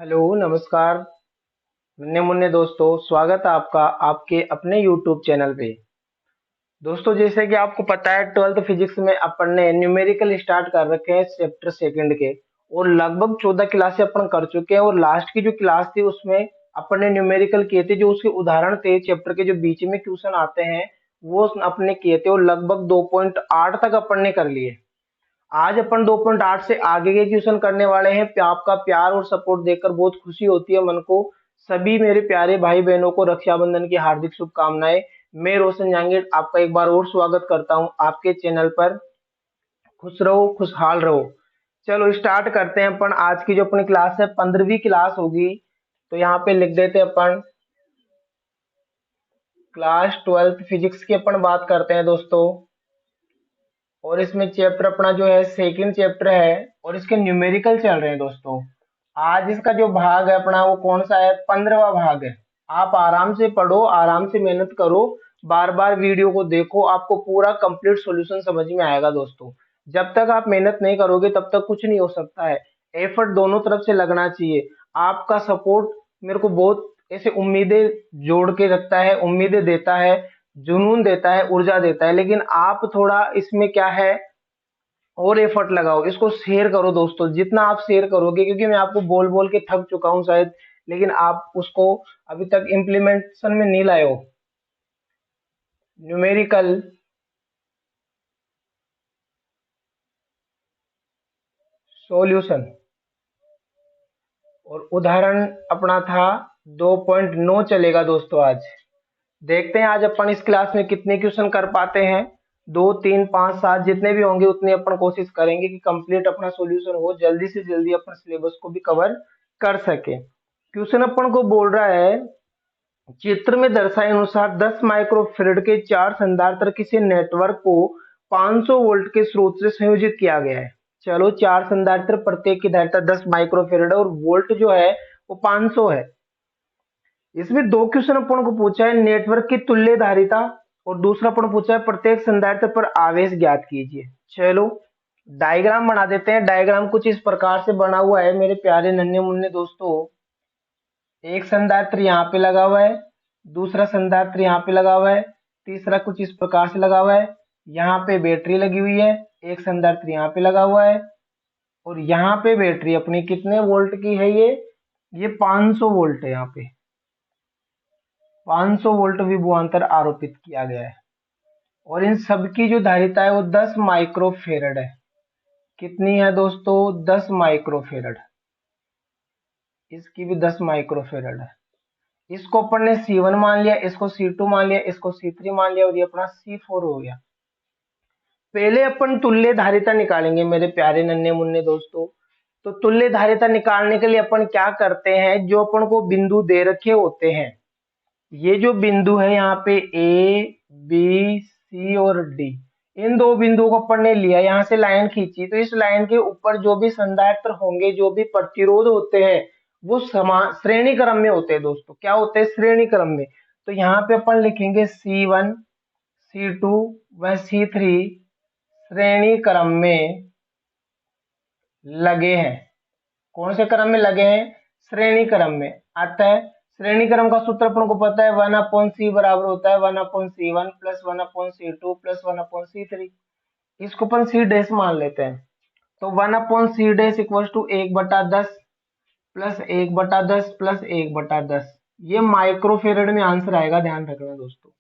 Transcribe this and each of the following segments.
Hello नमस्कार। नन्हे मुन्ने दोस्तों, स्वागत है आपका आपके अपने यूट्यूब चैनल पे। दोस्तों, जैसे कि आपको पता है, ट्वेल्थ फिजिक्स में अपन ने न्यूमेरिकल स्टार्ट कर रखे हैं चैप्टर सेकंड के। और लगभग 14 क्लासें अपन कर चुके हैं, और लास्ट की जो क्लास थी उसमें अपन ने न्यूमेरिकल किए थे। जो उसके उदाहरण थे चैप्टर के, जो बीच में क्वेश्चन आते हैं, वो अपने किए थे, और लगभग 2.8 तक अपन ने कर लिए। आज अपन 2.8 से आगे के क्वेश्चन करने वाले हैं। आपका प्यार और सपोर्ट देखकर बहुत खुशी होती है मन को। सभी मेरे प्यारे भाई बहनों को रक्षाबंधन की हार्दिक शुभकामनाएं। मैं रोशन जहांगीर आपका एक बार और स्वागत करता हूं आपके चैनल पर। खुश रहो, खुशहाल रहो। चलो स्टार्ट करते हैं। अपन आज की जो अपनी क्लास है, 15वीं क्लास होगी। तो यहाँ पे लिख देते हैं अपन, क्लास 12th फिजिक्स की अपन बात करते हैं दोस्तों। और इसमें चैप्टर अपना जो है सेकंड चैप्टर है, और इसके न्यूमेरिकल चल रहे हैं दोस्तों। आज इसका जो भाग है अपना, वो कौन सा है? 15वां भाग है। आप आराम से पढ़ो, आराम से मेहनत करो, बार बार वीडियो को देखो, आपको पूरा कंप्लीट सॉल्यूशन समझ में आएगा दोस्तों। जब तक आप मेहनत नहीं करोगे तब तक कुछ नहीं हो सकता है। एफर्ट दोनों तरफ से लगना चाहिए। आपका सपोर्ट मेरे को बहुत ऐसे उम्मीदें जोड़ के रखता है, उम्मीदें देता है, जुनून देता है, ऊर्जा देता है। लेकिन आप थोड़ा इसमें क्या है, और एफर्ट लगाओ, इसको शेयर करो दोस्तों। जितना आप शेयर करोगे, क्योंकि मैं आपको बोल बोल के थक चुका हूं शायद, लेकिन आप उसको अभी तक इम्प्लीमेंटेशन में नहीं लाए हो। न्यूमेरिकल सॉल्यूशन और उदाहरण अपना था 2.9 चलेगा दोस्तों आज। देखते हैं आज अपन इस क्लास में कितने क्वेश्चन कर पाते हैं। 2 3 5 7 जितने भी होंगे उतने अपन कोशिश करेंगे कि कंप्लीट अपना सॉल्यूशन हो, जल्दी से जल्दी अपन सिलेबस को भी कवर कर सके। क्वेश्चन अपन को बोल रहा है, चित्र में दर्शाए अनुसार 10 माइक्रोफेरेड के चार संधारित्र किसी नेटवर्क को 500 वोल्ट के स्रोत से संयोजित किया गया है। चलो, चार संधारित्र, प्रत्येक की धारिता 10 माइक्रोफेरेड और वोल्ट जो है वो 500 है। इसमें दो क्वेश्चन अपन को पूछा है, नेटवर्क की तुल्य धारिता, और दूसरा अपन पूछा है प्रत्येक संधारित्र पर आवेश ज्ञात कीजिए। चलो डायग्राम बना देते हैं। डायग्राम कुछ इस प्रकार से बना हुआ है मेरे प्यारे नन्हे मुन्ने दोस्तों। एक संधारित्र यहाँ पे लगा हुआ है, दूसरा संधारित्र यहाँ पे लगा हुआ है, तीसरा कुछ इस प्रकार से लगा हुआ है। यहाँ पे बैटरी लगी हुई है, एक संधारित्र यहाँ पे लगा हुआ है, और यहाँ पे बैटरी अपनी कितने वोल्ट की है? ये 500 वोल्ट है। यहाँ पे 500 वोल्ट विभवांतर आरोपित किया गया है, और इन सबकी जो धारिता है वो 10 माइक्रोफेरड है। कितनी है दोस्तों? 10 माइक्रोफेरड। इसकी भी 10 माइक्रोफेरड है। इसको अपन ने C1 मान लिया, इसको C2 मान लिया, इसको C3 मान लिया, और ये अपना C4 हो गया। पहले अपन तुल्य धारिता निकालेंगे मेरे प्यारे नन्हे मुन्ने दोस्तों। तो तुल्य धारिता निकालने के लिए अपन क्या करते हैं, जो अपन को बिंदु दे रखे होते हैं, ये जो बिंदु है यहाँ पे A B C और D, इन दो बिंदुओं को अपन ने लिया, यहाँ से लाइन खींची, तो इस लाइन के ऊपर जो भी संधारित्र होंगे, जो भी प्रतिरोध होते हैं, वो समान श्रेणी क्रम में होते हैं दोस्तों। क्या होते हैं? श्रेणी क्रम में। तो यहाँ पे अपन लिखेंगे C1 C2 व C3 श्रेणी क्रम में लगे हैं। कौन से क्रम में लगे हैं? श्रेणी क्रम में। अतः श्रेणी क्रम का सूत्र अपन को पता है, 1/c बराबर होता है 1/c1 plus 1/c2 plus 1/c3। इसको अपन c डैश मान लेते हैं। तो 1/c dash equal to 1/10 plus 1/10 plus 1/10। ये माइक्रोफेरेड में आंसर आएगा, ध्यान रखना दोस्तों।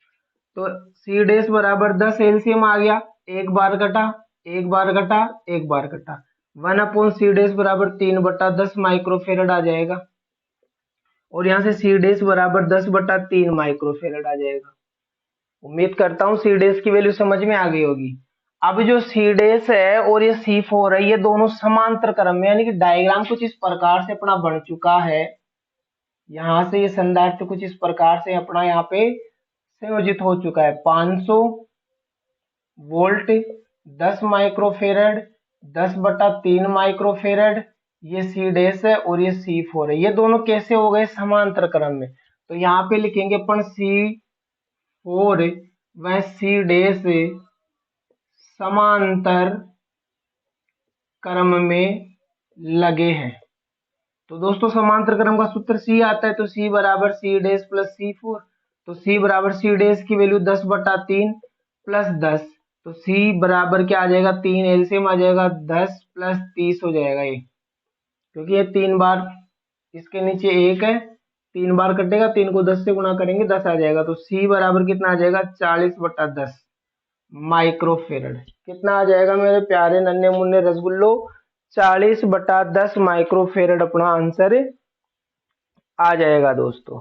तो c डैश बराबर 10 एलसीएम आ गया, एक बार घटा, एक बार घटा, एक बार घटा, 1/c डैश बराबर 3/10 माइक्रोफेरेड आ जाएगा, और यहाँ से c डैश बराबर 10/3 माइक्रोफेरेड आ जाएगा। उम्मीद करता हूँ c डैश की वैल्यू समझ में आ गई होगी। अब जो c डैश है और ये C4 है, ये दोनों समांतर क्रम में, यानी कि डायग्राम कुछ इस प्रकार से अपना बन चुका है। यहाँ से ये संधारित्र कुछ इस प्रकार से अपना यहाँ पे संयोजित हो चुका है। 500 वोल्ट, 10 माइक्रोफेरेड, 10/3 माइक्रोफेरेड, ये C डैश है और ये C4 है। ये दोनों कैसे हो गए? समांतर क्रम में। तो यहाँ पे लिखेंगे अपन C4 व C डैश समांतर क्रम में लगे हैं। तो दोस्तों समांतर क्रम का सूत्र सी आता है, तो सी बराबर सी डैश प्लस सी फोर। तो सी बराबर सी डैश की वैल्यू 10/3 प्लस 10, तो सी बराबर क्या आ जाएगा, 3 एलसीएम आ जाएगा, 10 प्लस 30 हो जाएगा ये, क्योंकि ये 3 बार इसके नीचे 1 है, 3 बार कटेगा, 3 को 10 से गुणा करेंगे 10 आ जाएगा। तो सी बराबर कितना आ जाएगा, 40/10 माइक्रोफेरड। कितना आ जाएगा मेरे प्यारे नन्हे मुन्ने रसगुल्लो, 40/10 माइक्रोफेरड अपना आंसर आ जाएगा दोस्तों।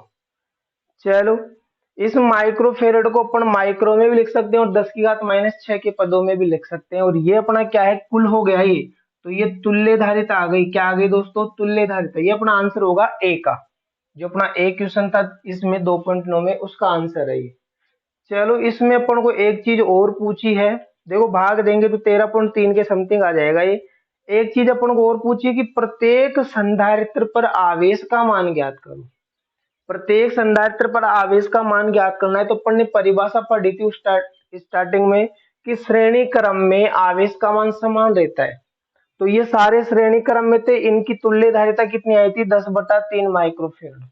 चलो, इस माइक्रोफेरड को अपन माइक्रो में भी लिख सकते हैं और 10⁻⁻6 के पदों में भी लिख सकते हैं। और ये अपना क्या है, कुल हो गया ये, तो ये तुल्य धारिता आ गई। क्या आ गई दोस्तों, तुल्य धारिता। ये अपना आंसर होगा ए का, जो अपना ए क्वेश्चन था इसमें 2.9 में, उसका आंसर है ये। चलो, इसमें अपन को एक चीज और पूछी है, देखो भाग देंगे तो 13.3 के समथिंग आ जाएगा ये। एक चीज अपन को और पूछी है कि प्रत्येक संधारित्र पर आवेश का मान ज्ञात करो। प्रत्येक संधारित्र पर आवेश का मान ज्ञात करना है, तो अपन ने परिभाषा पढ़ी थी स्टार्टिंग में कि श्रेणी क्रम में आवेश का मान समान रहता है। तो ये सारे श्रेणी क्रम में थे, इनकी तुल्य धारिता कितनी आई थी, 10/3 माइक्रोफेरड।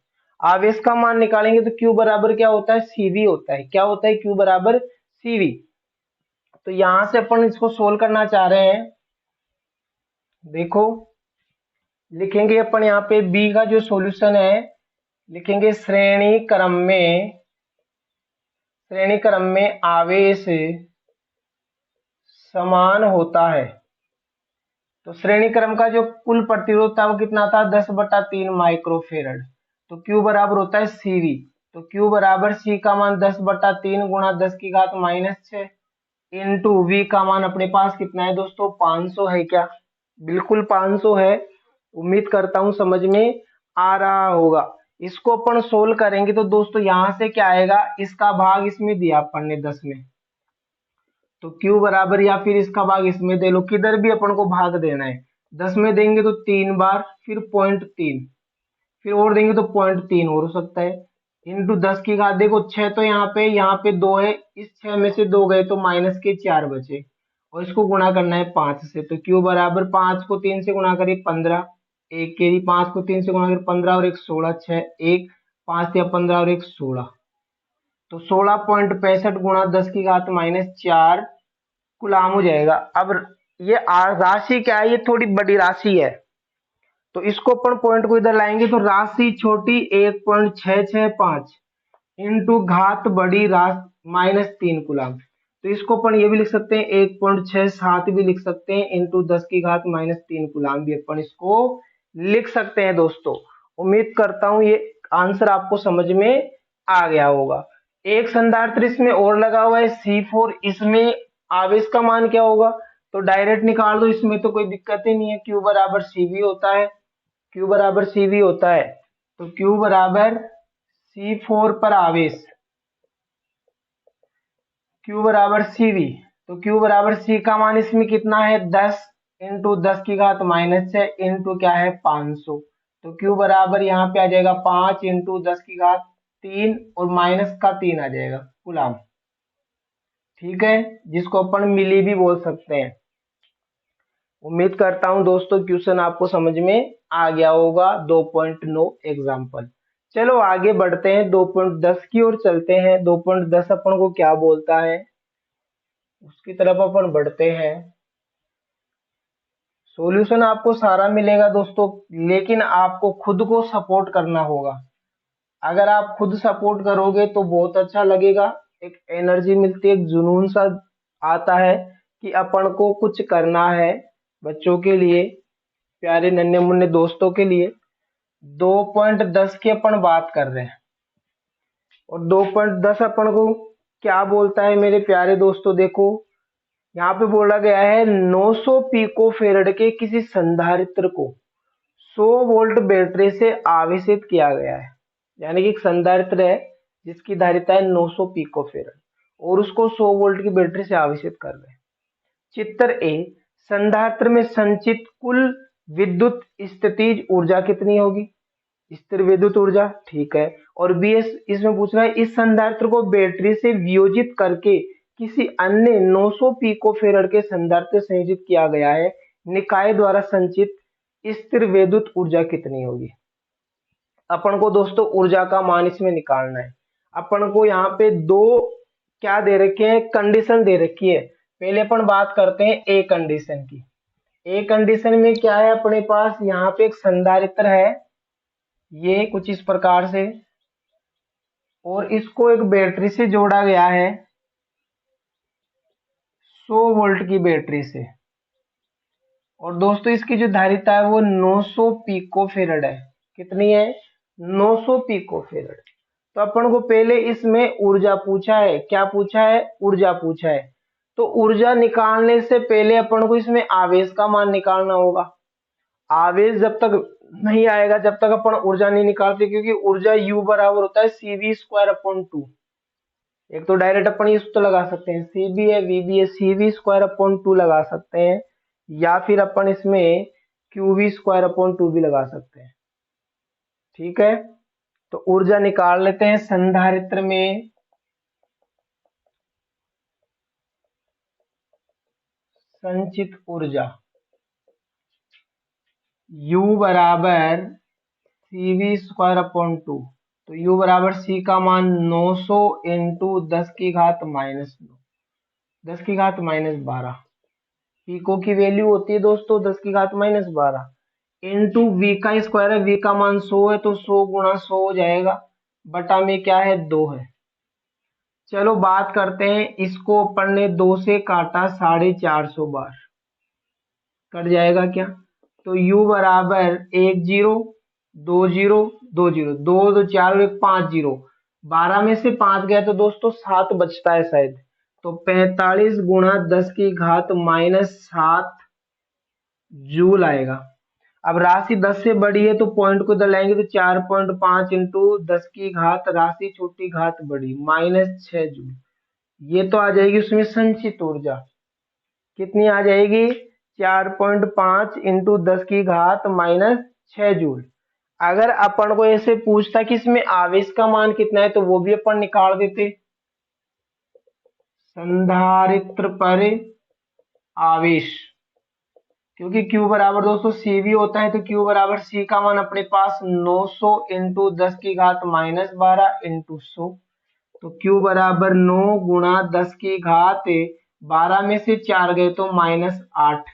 आवेश का मान निकालेंगे तो Q बराबर क्या होता है, CV होता है। क्या होता है, Q बराबर CV। तो यहां से अपन इसको सोल्व करना चाह रहे हैं। देखो, लिखेंगे अपन यहाँ पे B का जो सॉल्यूशन है, लिखेंगे श्रेणी क्रम में आवेश समान होता है। तो श्रेणी क्रम का जो कुल प्रतिरोध था वो कितना था, 10/3 माइक्रोफेरड। तो Q बराबर होता है CV। तो Q बराबर C का मान 10/3 गुणा 10⁻⁻6 इंटू V का मान अपने पास कितना है दोस्तों, 500 है। क्या बिल्कुल 500 है। उम्मीद करता हूं समझ में आ रहा होगा। इसको अपन सोल्व करेंगे तो दोस्तों यहां से क्या आएगा, इसका भाग इसमें दिया अपन ने 10 में, तो Q बराबर, या फिर इसका भाग इसमें दे लो, किधर भी अपन को भाग देना है। 10 में देंगे तो 3 बार, फिर 0.3, फिर और देंगे तो 0.3 और हो सकता है, इंटू 10 की घात, देखो 6 तो यहाँ पे 2 है, इस 6 में से 2 गए तो माइनस के 4 बचे, और इसको गुणा करना है 5 से। तो Q बराबर 5 को 3 से गुणा करिए 15, एक के 5 को 3 से गुणा करिए 15 और एक 16, 6 1 5 या 15 और एक 16, तो 16.65 गुणा 10 की घात -4 गुलाम हो जाएगा। अब ये राशि क्या है, ये थोड़ी बड़ी राशि है, तो इसको अपन पॉइंट को इधर लाएंगे तो राशि छोटी 1.665 इंटू घात बड़ी राशि -3 गुलाम। तो इसको अपन ये भी लिख सकते हैं 1.67 भी लिख सकते हैं, इंटू 10 की घात -3 गुलाम भी अपन इसको लिख सकते हैं दोस्तों। उम्मीद करता हूं ये आंसर आपको समझ में आ गया होगा। एक संधारित्र इसमें और लगा हुआ है C4, इसमें आवेश का मान क्या होगा, तो डायरेक्ट निकाल दो, इसमें तो कोई दिक्कत ही नहीं है। Q बराबर CV होता है, Q बराबर CV होता है। तो Q बराबर C4 पर आवेश, Q बराबर CV, तो Q बराबर C का मान इसमें कितना है, 10 इंटू 10 की घात -6 इंटू क्या है 500। तो Q बराबर यहाँ पे आ जाएगा 5 इंटू 10 की घात 3 और माइनस का 3 आ जाएगा गुलाम। ठीक है, जिसको अपन मिली भी बोल सकते हैं। उम्मीद करता हूं दोस्तों क्वेश्चन आपको समझ में आ गया होगा। 2.9 एग्जाम्पल। चलो आगे बढ़ते हैं, 2.10 की ओर चलते हैं। 2.10 अपन को क्या बोलता है, उसकी तरफ अपन बढ़ते हैं। सॉल्यूशन आपको सारा मिलेगा दोस्तों, लेकिन आपको खुद को सपोर्ट करना होगा। अगर आप खुद सपोर्ट करोगे तो बहुत अच्छा लगेगा, एक एनर्जी मिलती है, एक जुनून सा आता है कि अपन को कुछ करना है बच्चों के लिए, प्यारे नन्हे मुन्ने दोस्तों के लिए। 2.10 की अपन बात कर रहे हैं, और 2.10 अपन को क्या बोलता है मेरे प्यारे दोस्तों, देखो यहाँ पे बोला गया है 900 पिको फेरड के किसी संधारित्र को 100 वोल्ट बैटरी से आवेशित किया गया है। यानी कि एक संधारित्र है जिसकी धारिता है 900 पिको फेरड, और उसको 100 वोल्ट की बैटरी से आवेशित कर रहे हैं। चित्र ए, संधारित्र में संचित कुल विद्युत स्थितिज ऊर्जा कितनी होगी, स्थिर विद्युत ऊर्जा, ठीक है। और BS इसमें पूछ रहा है इस संधारित्र को बैटरी से वियोजित करके किसी अन्य 900 पिको फेरड के संधारित्र से संयोजित किया गया है, निकाय द्वारा संचित स्थिर विद्युत ऊर्जा कितनी होगी। अपन को दोस्तों ऊर्जा का मान इसमें निकालना है। अपन को यहाँ पे दो क्या दे रखे हैं, कंडीशन दे रखी है। पहले अपन बात करते हैं ए कंडीशन की। ए कंडीशन में क्या है, अपने पास यहाँ पे एक संधारित्र है, ये कुछ इस प्रकार से, और इसको एक बैटरी से जोड़ा गया है, 100 वोल्ट की बैटरी से। और दोस्तों इसकी जो धारिता है वो 900 पिको फेरड है। कितनी है, 900 पिको फेरड। तो अपन को पहले इसमें ऊर्जा पूछा है, क्या पूछा है, ऊर्जा पूछा है। तो ऊर्जा निकालने से पहले अपन को इसमें आवेश का मान निकालना होगा। आवेश जब तक नहीं आएगा जब तक अपन ऊर्जा नहीं निकालते, क्योंकि ऊर्जा U बराबर होता है CV²/2। एक तो डायरेक्ट अपन ये सूत्र लगा सकते हैं, CB है VB है, CV²/2 लगा सकते हैं, या फिर अपन इसमें QV²/2 भी लगा सकते हैं। ठीक है, तो ऊर्जा निकाल लेते हैं। संधारित्र में संचित ऊर्जा U बराबर CV²/2। तो U बराबर C का मान 900 इंटू 10⁻⁻9, 10⁻12। पीको की वैल्यू होती है दोस्तों 10⁻12 इंटू V का स्क्वायर है, V का मान 100 है, तो 100 गुणा 100 हो जाएगा, बटा में क्या है 2 है। चलो बात करते हैं, इसको अपन ने 2 से काटा 450 बार, कट जाएगा क्या। तो U बराबर 1 0 2 0 2 0 2 2 4 1 5 0, 12 में से 5 गया तो दोस्तों 7 बचता है शायद। तो 45 गुणा 10⁻⁻7 जूल आएगा। अब राशि 10 से बड़ी है तो पॉइंट को इधर लाएंगे, तो 4.5 इंटू 10 की घात राशि छोटी घात बड़ी -6 जूल। ये तो आ जाएगी उसमें संचित ऊर्जा, कितनी आ जाएगी, 4.5 इंटू 10 की घात -6 जूल। अगर अपन को ऐसे पूछता कि इसमें आवेश का मान कितना है, तो वो भी अपन निकाल देते। संधारित्र पर आवेश, क्योंकि Q बराबर दोस्तों CV होता है, तो Q बराबर C का मान अपने पास 900 इंटू 10 की घात -12 इंटू 100। तो Q बराबर 9 गुणा 10 की घात 12 में से 4 गए तो -8,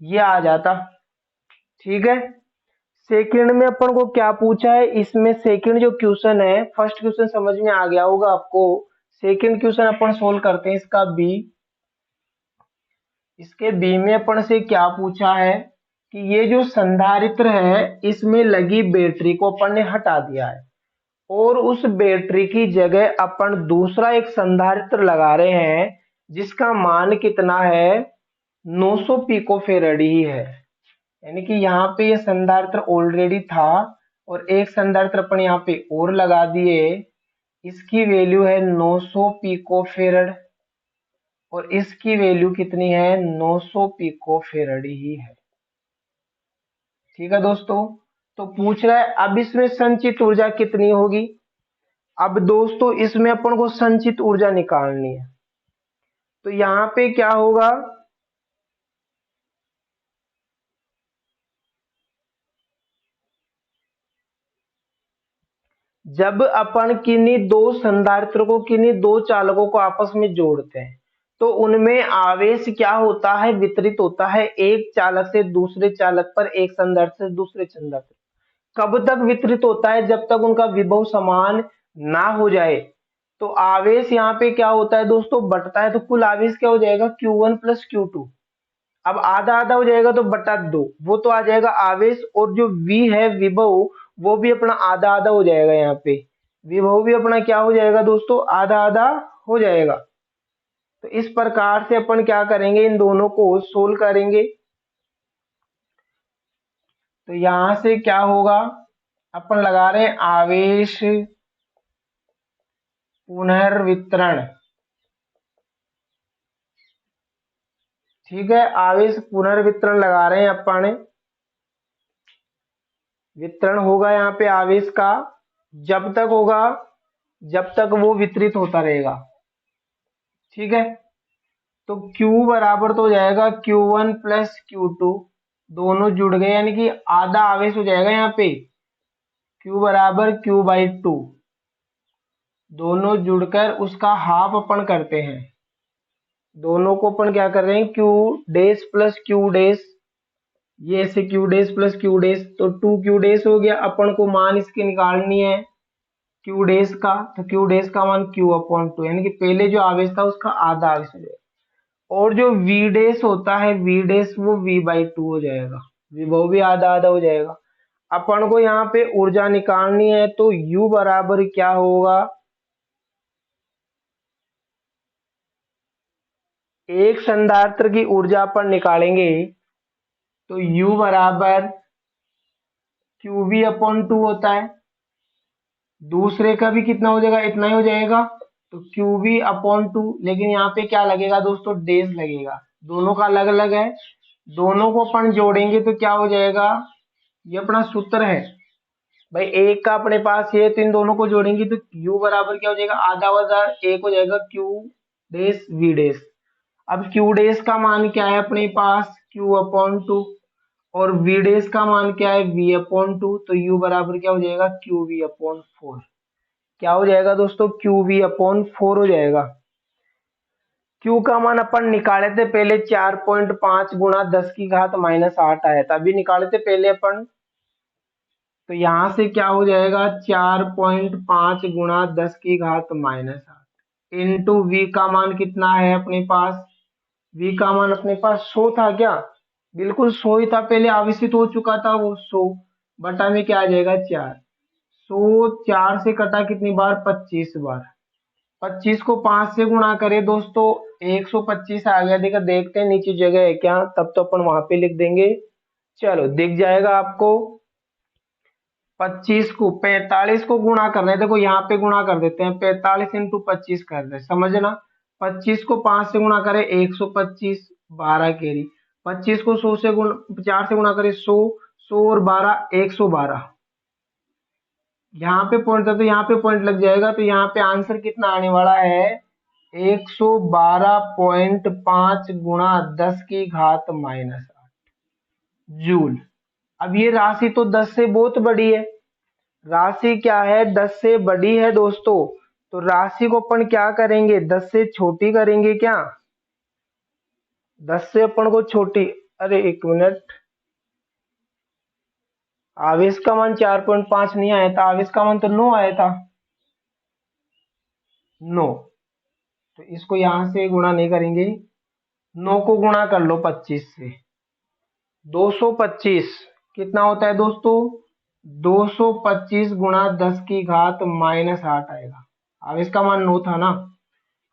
ये आ जाता। ठीक है, सेकंड में अपन को क्या पूछा है, इसमें सेकंड जो क्वेश्चन है, फर्स्ट क्वेश्चन समझ में आ गया होगा आपको। सेकंड क्वेश्चन अपन सोल्व करते हैं, इसका बी। इसके बी में अपन से क्या पूछा है कि ये जो संधारित्र है इसमें लगी बैटरी को अपन ने हटा दिया है, और उस बैटरी की जगह अपन दूसरा एक संधारित्र लगा रहे हैं, जिसका मान कितना है, 900 पिको फेरेड ही है। यानी कि यहाँ पे ये संधारित्र ऑलरेडी था, और एक संधारित्र अपन यहाँ पे और लगा दिए, इसकी वैल्यू है 900 पिको फेरेड, और इसकी वैल्यू कितनी है, 900 पिको फेरेड ही है। ठीक है दोस्तों, तो पूछ रहा है अब इसमें संचित ऊर्जा कितनी होगी। अब दोस्तों इसमें अपन को संचित ऊर्जा निकालनी है, तो यहाँ पे क्या होगा, जब अपन किन्हीं दो संधारित्र को, किन्हीं दो चालकों को आपस में जोड़ते हैं, तो उनमें आवेश क्या होता है, वितरित होता है एक चालक से दूसरे चालक पर, एक संधारित्र से दूसरे संधारित्र। कब तक वितरित होता है, जब तक उनका विभव समान ना हो जाए। तो आवेश यहाँ पे क्या होता है दोस्तों, बटता है, तो कुल आवेश क्या हो जाएगा, Q1 प्लस Q2। अब आधा आधा हो जाएगा तो बटा 2, वो तो आ जाएगा आवेश, और जो V है विभव, वो भी अपना आधा आधा हो जाएगा। यहाँ पे विभव भी अपना क्या हो जाएगा दोस्तों, आधा आधा हो जाएगा। तो इस प्रकार से अपन क्या करेंगे, इन दोनों को सोल्व करेंगे। तो यहां से क्या होगा, अपन लगा रहे हैं आवेश पुनर्वितरण। ठीक है, आवेश पुनर्वितरण लगा रहे हैं अपन। वितरण होगा यहाँ पे आवेश का, जब तक होगा जब तक वो वितरित होता रहेगा। ठीक है, तो Q बराबर तो हो जाएगा Q1 प्लस Q2 दोनों जुड़ गए यानी कि आधा आवेश हो जाएगा यहाँ पे, Q बराबर Q/2। दोनों जुड़कर उसका हाफ अपन करते हैं, दोनों को अपन क्या कर रहे हैं, Q dash plus Q dash, ये ऐसे Q dash plus Q dash, तो 2Q डैश हो गया। अपन को मान इसकी निकालनी है Q डैश का, तो Q डैश का मान Q/2 यानी कि पहले जो आवेश था उसका आधा आवेश हो जाएगा। और जो V डैश होता है, V डैश वो V/2 हो जाएगा, वो भी आधा आधा हो जाएगा। अपन को यहाँ पे ऊर्जा निकालनी है, तो U बराबर क्या होगा, एक संधारित्र की ऊर्जा अपन निकालेंगे तो U बराबर QV/2 होता है। दूसरे का भी कितना हो जाएगा, इतना ही हो जाएगा, तो QV/2। लेकिन यहाँ पे क्या लगेगा दोस्तों, डैश लगेगा, दोनों का अलग अलग है। दोनों को अपन जोड़ेंगे तो क्या हो जाएगा, ये अपना सूत्र है भाई, एक का अपने पास ये, तो इन दोनों को जोड़ेंगे तो U बराबर क्या हो जाएगा, आधा वजा एक हो जाएगा Q डैश V डैश। अब Q डैश का मान क्या है अपने पास, Q/2, और V डैश का मान क्या है, V/2। तो U बराबर क्या हो जाएगा, QV/4। क्या हो जाएगा दोस्तों, QV/4 हो जाएगा। Q का मान अपन निकाले थे पहले 4.5 गुणा 10⁻⁻8 आया था, अभी निकाले थे पहले अपन, तो यहां से क्या हो जाएगा, 4.5 गुणा 10⁻⁻8 इंटू V का मान कितना है अपने पास, V का मान अपने पास 100 था क्या, बिल्कुल 100 ही था, पहले आवेशित हो चुका था वो 100, बटा में क्या आ जाएगा 4, 100 4 से कटा कितनी बार, 25 बार। 25 को 5 से गुणा करें दोस्तों, 125 आ गया, देखा, देखते हैं नीचे जगह है क्या, तब तो अपन वहां पे लिख देंगे, चलो दिख जाएगा आपको। 25 को 45 को गुणा करना है, देखो यहाँ पे गुणा कर देते हैं, 45 इंटू 25 कर दे, समझना। 25 को 5 से गुणा करें 125, 12 कैरी। 25 को 100 से गुणा 4 से गुणा करें 100, 100 और 12 112। यहाँ पे पॉइंट था तो यहाँ पे पॉइंट लग जाएगा, तो यहाँ पे आंसर कितना आने वाला है, 112.5 गुणा 10⁻⁻8 जूल। अब ये राशि तो 10 से बहुत बड़ी है, राशि क्या है, 10 से बड़ी है दोस्तों, तो राशि को अपन क्या करेंगे, 10 से छोटी करेंगे क्या, 10 से अपन को छोटी, अरे एक मिनट, आवेश का मान 4.5 नहीं आया था, आवेश का मान तो 9 आया था, 9, तो इसको यहां से गुणा नहीं करेंगे, 9 को गुणा कर लो 25 से, 225 कितना होता है दोस्तों, 225 गुणा 10⁻⁻8 आएगा, अब इसका मान 9 था ना।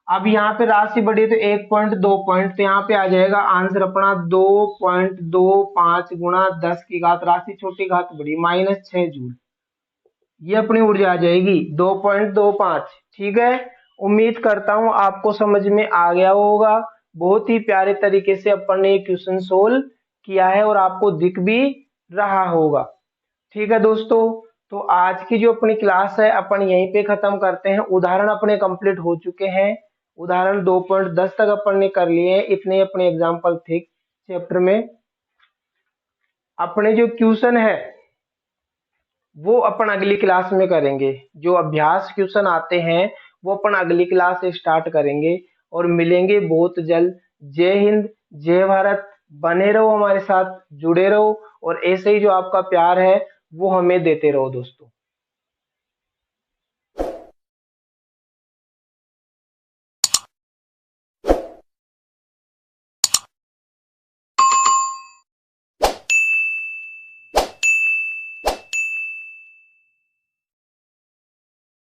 अब यहाँ पे राशि बढ़ी तो 1.2 पॉइंट, तो यहाँ पे आ जाएगा आंसर अपना 2.25 गुणा 10 की घात, राशि छोटी घात बड़ी, -6 जूल। ये अपनी ऊर्जा आ जाएगी 2.25। ठीक है, उम्मीद करता हूं आपको समझ में आ गया होगा, बहुत ही प्यारे तरीके से अपन ने ये क्वेश्चन सोल्व किया है और आपको दिख भी रहा होगा। ठीक है दोस्तों, तो आज की जो अपनी क्लास है अपन यहीं पे खत्म करते हैं। उदाहरण अपने कंप्लीट हो चुके हैं, उदाहरण 2.10 तक अपन ने कर लिए हैं, इतने अपने एग्जाम्पल थे चैप्टर में। अपने जो क्वेश्चन है वो अपन अगली क्लास में करेंगे, जो अभ्यास क्वेश्चन आते हैं वो अपन अगली क्लास से स्टार्ट करेंगे और मिलेंगे बहुत जल्द। जय हिंद, जय भारत, बने रहो हमारे साथ, जुड़े रहो और ऐसे ही जो आपका प्यार है वो हमें देते रहो दोस्तों।